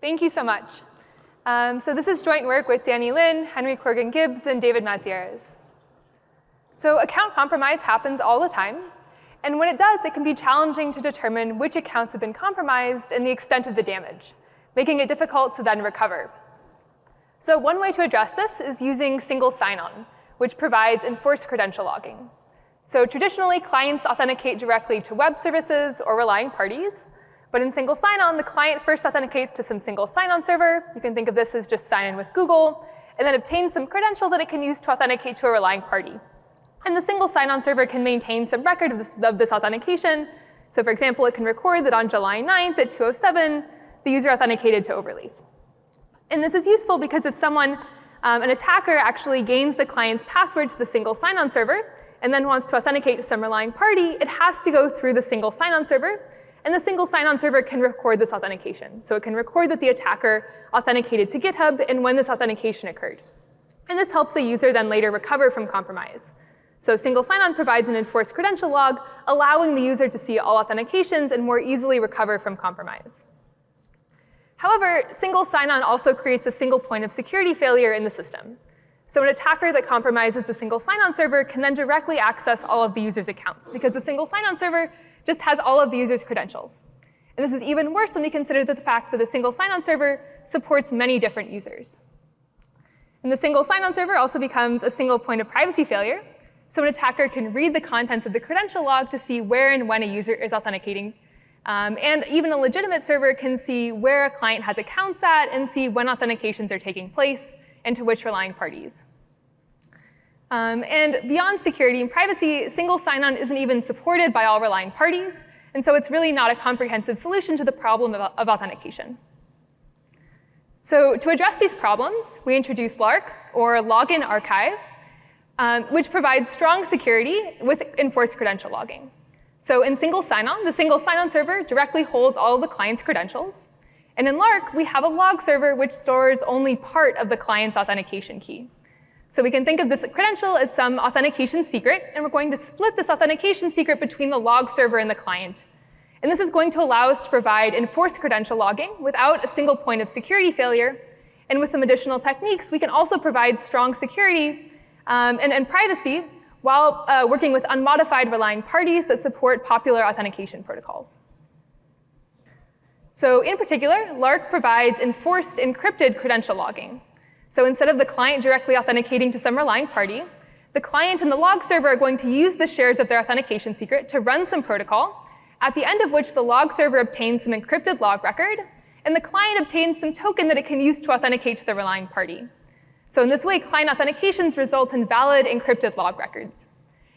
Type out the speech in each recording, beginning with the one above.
Thank you so much. So this is joint work with Danny Lin, Henry Corrigan-Gibbs, and David Mazières. So account compromise happens all the time. And when it does, it can be challenging to determine which accounts have been compromised and the extent of the damage, making it difficult to then recover. So one way to address this is using single sign-on, which provides enforced credential logging. So traditionally, clients authenticate directly to web services or relying parties. But in single sign-on, the client first authenticates to some single sign-on server. You can think of this as just sign in with Google, and then obtains some credential that it can use to authenticate to a relying party. And the single sign-on server can maintain some record of this authentication. So for example, it can record that on July 9th at 2:07, the user authenticated to Overleaf. And this is useful because if someone, an attacker actually gains the client's password to the single sign-on server and then wants to authenticate to some relying party, it has to go through the single sign-on server. And the single sign-on server can record this authentication. So it can record that the attacker authenticated to GitHub and when this authentication occurred. And this helps a user then later recover from compromise. So single sign-on provides an enforced credential log, allowing the user to see all authentications and more easily recover from compromise. However, single sign-on also creates a single point of security failure in the system. So an attacker that compromises the single sign-on server can then directly access all of the user's accounts, because the single sign-on server just has all of the user's credentials. And this is even worse when we consider the fact that the single sign-on server supports many different users. And the single sign-on server also becomes a single point of privacy failure. So an attacker can read the contents of the credential log to see where and when a user is authenticating. And even a legitimate server can see where a client has accounts at and see when authentications are taking place and to which relying parties. And beyond security and privacy, single sign-on isn't even supported by all relying parties. And so it's really not a comprehensive solution to the problem of authentication. So to address these problems, we introduced Lark, or Login Archive, which provides strong security with enforced credential logging. So in single sign-on, the single sign-on server directly holds all of the client's credentials. And in Lark, we have a log server which stores only part of the client's authentication key. So we can think of this credential as some authentication secret, and we're going to split this authentication secret between the log server and the client. And this is going to allow us to provide enforced credential logging without a single point of security failure. And with some additional techniques, we can also provide strong security and privacy while working with unmodified relying parties that support popular authentication protocols. So in particular, Lark provides enforced encrypted credential logging. So instead of the client directly authenticating to some relying party, the client and the log server are going to use the shares of their authentication secret to run some protocol, at the end of which the log server obtains some encrypted log record, and the client obtains some token that it can use to authenticate to the relying party. So in this way, client authentications result in valid encrypted log records.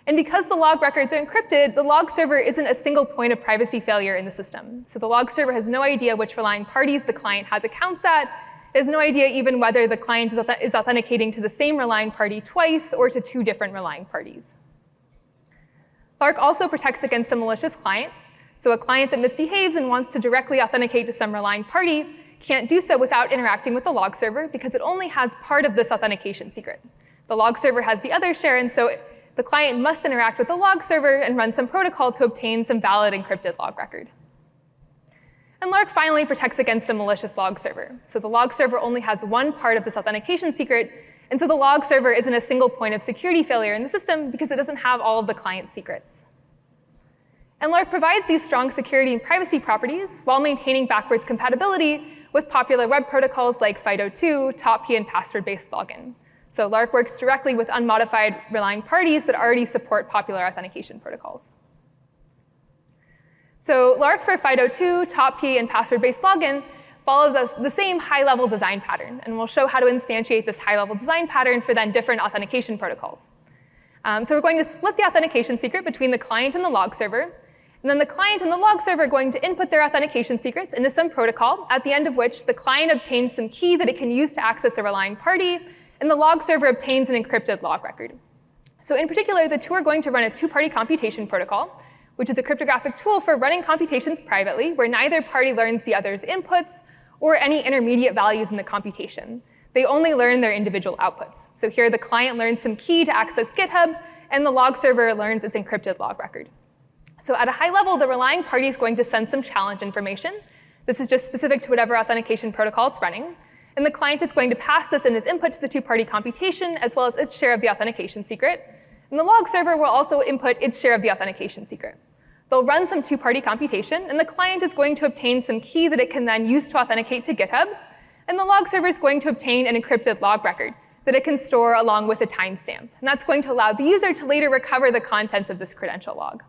And because the log records are encrypted, the log server isn't a single point of privacy failure in the system. So the log server has no idea which relying parties the client has accounts at. It has no idea even whether the client is authenticating to the same relying party twice or to two different relying parties. Lark also protects against a malicious client. So a client that misbehaves and wants to directly authenticate to some relying party can't do so without interacting with the log server, because it only has part of this authentication secret. The log server has the other share, and so the client must interact with the log server and run some protocol to obtain some valid encrypted log record. And Lark finally protects against a malicious log server. So the log server only has one part of this authentication secret, and so the log server isn't a single point of security failure in the system because it doesn't have all of the client's secrets. And Lark provides these strong security and privacy properties while maintaining backwards compatibility with popular web protocols like FIDO2, TOTP, and password-based login. So Lark works directly with unmodified relying parties that already support popular authentication protocols. So Lark for FIDO2, TOTP, and password-based login follows the same high-level design pattern. And we'll show how to instantiate this high-level design pattern for then different authentication protocols. So we're going to split the authentication secret between the client and the log server. And then the client and the log server are going to input their authentication secrets into some protocol, at the end of which the client obtains some key that it can use to access a relying party, and the log server obtains an encrypted log record. So in particular, the two are going to run a two-party computation protocol, which is a cryptographic tool for running computations privately, where neither party learns the other's inputs or any intermediate values in the computation. They only learn their individual outputs. So here, the client learns some key to access GitHub, and the log server learns its encrypted log record. So at a high level, the relying party is going to send some challenge information This is just specific to whatever authentication protocol it's running. And the client is going to pass this in as input to the two-party computation, as well as its share of the authentication secret. And the log server will also input its share of the authentication secret. They'll run some two-party computation, and the client is going to obtain some key that it can then use to authenticate to GitHub. And the log server is going to obtain an encrypted log record that it can store along with a timestamp. And that's going to allow the user to later recover the contents of this credential log.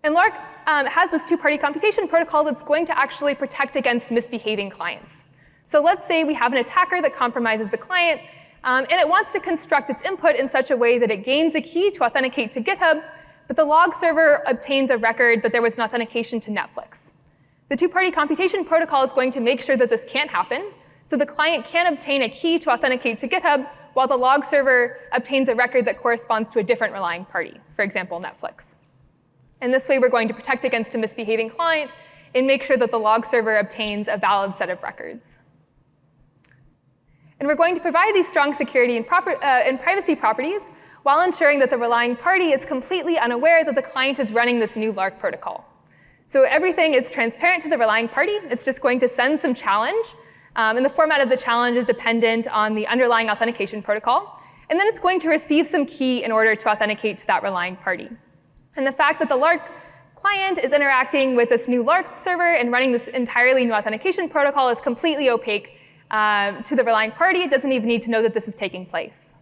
And Lark has this two-party computation protocol that's going to actually protect against misbehaving clients. So let's say we have an attacker that compromises the client, and it wants to construct its input in such a way that it gains a key to authenticate to GitHub, but the log server obtains a record that there was an authentication to Netflix. The two-party computation protocol is going to make sure that this can't happen, so the client can obtain a key to authenticate to GitHub, while the log server obtains a record that corresponds to a different relying party, for example, Netflix. And this way, we're going to protect against a misbehaving client and make sure that the log server obtains a valid set of records. And we're going to provide these strong security and privacy properties while ensuring that the relying party is completely unaware that the client is running this new Lark protocol. So everything is transparent to the relying party. It's just going to send some challenge. And the format of the challenge is dependent on the underlying authentication protocol. And then it's going to receive some key in order to authenticate to that relying party. And the fact that the Lark client is interacting with this new Lark server and running this entirely new authentication protocol is completely opaque to the relying party. It doesn't even need to know that this is taking place.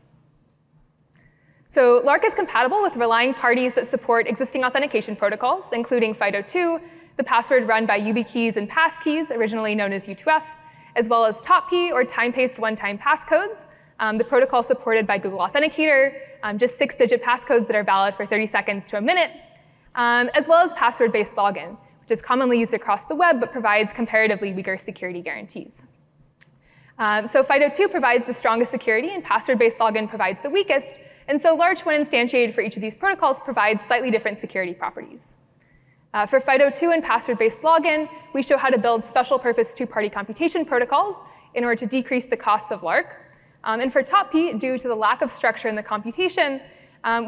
So Lark is compatible with relying parties that support existing authentication protocols, including FIDO2, the password run by YubiKeys and passkeys, originally known as U2F, as well as TOTP, or time-paced one-time passcodes, the protocol supported by Google Authenticator, just 6-digit passcodes that are valid for 30 seconds to a minute, as well as password-based login, which is commonly used across the web but provides comparatively weaker security guarantees. So FIDO2 provides the strongest security, and password-based login provides the weakest. And so Larch, when instantiated for each of these protocols, provides slightly different security properties. For FIDO2 and password-based login, we show how to build special-purpose two-party computation protocols in order to decrease the costs of Lark. And for TOTP, due to the lack of structure in the computation,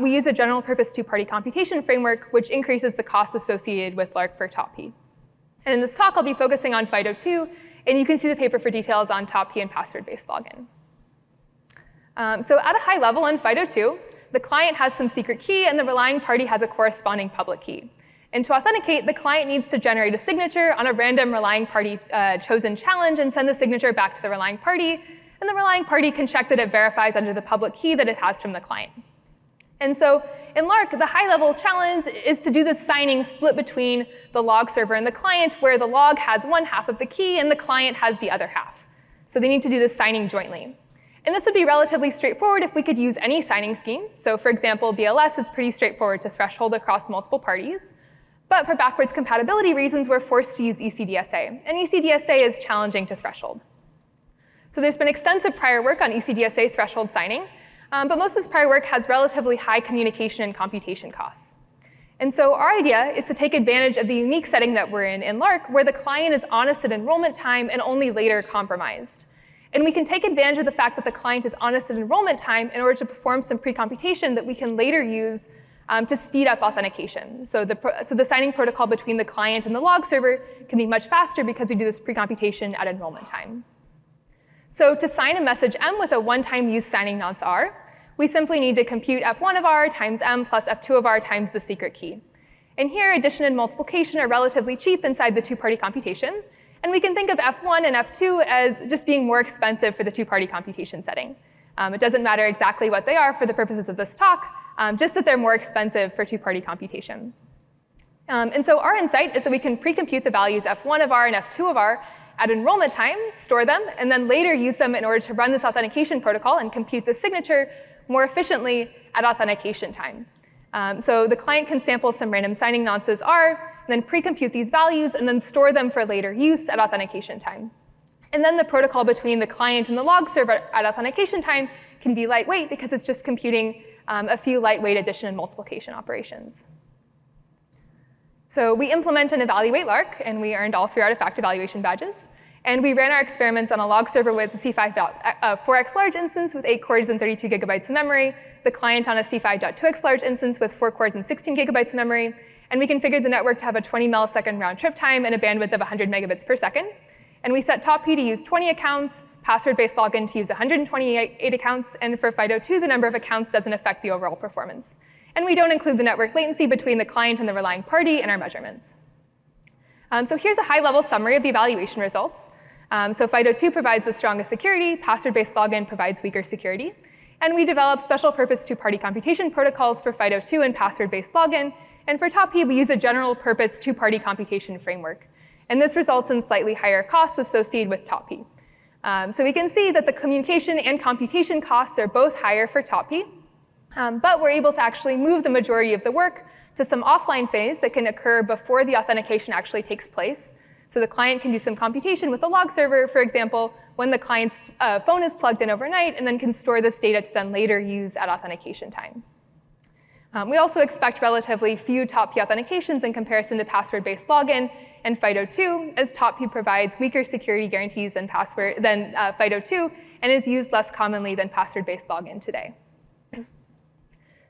we use a general-purpose two-party computation framework, which increases the costs associated with Lark for TOTP. And in this talk, I'll be focusing on FIDO2, and you can see the paper for details on TOTP and password-based login. So at a high level in FIDO2, the client has some secret key, and the relying party has a corresponding public key. And to authenticate, the client needs to generate a signature on a random relying party chosen challenge and send the signature back to the relying party. And the relying party can check that it verifies under the public key that it has from the client. And so in Lark, the high-level challenge is to do this signing split between the log server and the client, where the log has one half of the key and the client has the other half. So they need to do this signing jointly. And this would be relatively straightforward if we could use any signing scheme. So for example, BLS is pretty straightforward to threshold across multiple parties. But for backwards compatibility reasons, we're forced to use ECDSA. And ECDSA is challenging to threshold. So there's been extensive prior work on ECDSA threshold signing. But most of this prior work has relatively high communication and computation costs. And so our idea is to take advantage of the unique setting that we're in Lark, where the client is honest at enrollment time and only later compromised. And we can take advantage of the fact that the client is honest at enrollment time in order to perform some pre-computation that we can later use to speed up authentication. So the signing protocol between the client and the log server can be much faster because we do this pre-computation at enrollment time. So to sign a message M with a one-time use signing nonce R, we simply need to compute f1 of R times M plus f2 of R times the secret key. And here, addition and multiplication are relatively cheap inside the two-party computation. And we can think of f1 and f2 as just being more expensive for the two-party computation setting. It doesn't matter exactly what they are for the purposes of this talk, just that they're more expensive for two-party computation. And so our insight is that we can pre-compute the values f1 of R and f2 of R at enrollment time, store them, and then later use them in order to run this authentication protocol and compute the signature more efficiently at authentication time. So the client can sample some random signing nonces R, and then pre-compute these values, and then store them for later use at authentication time. And then the protocol between the client and the log server at authentication time can be lightweight because it's just computing a few lightweight addition and multiplication operations. So we implement and evaluate Lark, and we earned all 3 artifact evaluation badges. And we ran our experiments on a log server with a C5.4x large instance with 8 cores and 32 gigabytes of memory, the client on a C5.2x large instance with 4 cores and 16 gigabytes of memory, And we configured the network to have a 20 millisecond round trip time and a bandwidth of 100 megabits per second. And we set TOTP to use 20 accounts, password-based login to use 128 accounts, and for FIDO2, the number of accounts doesn't affect the overall performance. And we don't include the network latency between the client and the relying party in our measurements. So here's a high-level summary of the evaluation results. So FIDO2 provides the strongest security, password-based login provides weaker security, and we develop special-purpose two-party computation protocols for FIDO2 and password-based login, and for TOTP, we use a general-purpose two-party computation framework. And this results in slightly higher costs associated with TOTP. So we can see that the communication and computation costs are both higher for TOTP, but we're able to actually move the majority of the work to some offline phase that can occur before the authentication actually takes place. So the client can do some computation with the log server, for example, when the client's phone is plugged in overnight, and then can store this data to then later use at authentication time. We also expect relatively few TOTP authentications in comparison to password-based login and FIDO2, as TOTP provides weaker security guarantees than FIDO2 and is used less commonly than password-based login today.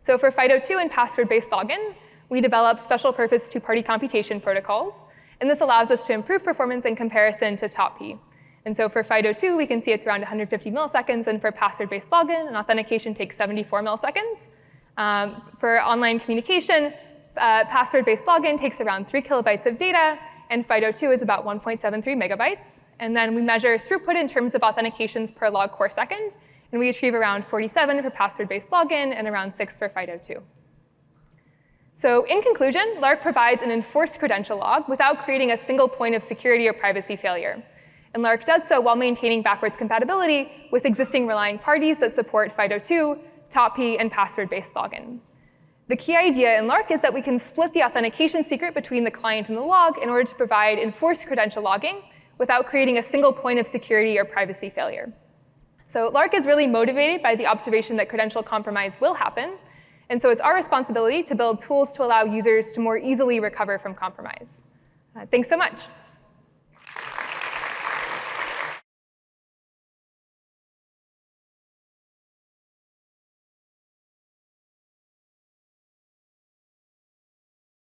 So for FIDO2 and password-based login, we develop special-purpose two-party computation protocols, and this allows us to improve performance in comparison to TOTP. And so for FIDO2, we can see it's around 150 milliseconds, and for password-based login, an authentication takes 74 milliseconds. For online communication, password-based login takes around 3 kilobytes of data, and FIDO2 is about 1.73 megabytes. And then we measure throughput in terms of authentications per log core second, and we achieve around 47 for password-based login and around 6 for FIDO2. So in conclusion, Lark provides an enforced credential log without creating a single point of security or privacy failure. And Lark does so while maintaining backwards compatibility with existing relying parties that support FIDO2, TOTP, and password-based login. The key idea in Lark is that we can split the authentication secret between the client and the log in order to provide enforced credential logging without creating a single point of security or privacy failure. So Lark is really motivated by the observation that credential compromise will happen, and so it's our responsibility to build tools to allow users to more easily recover from compromise. Thanks so much.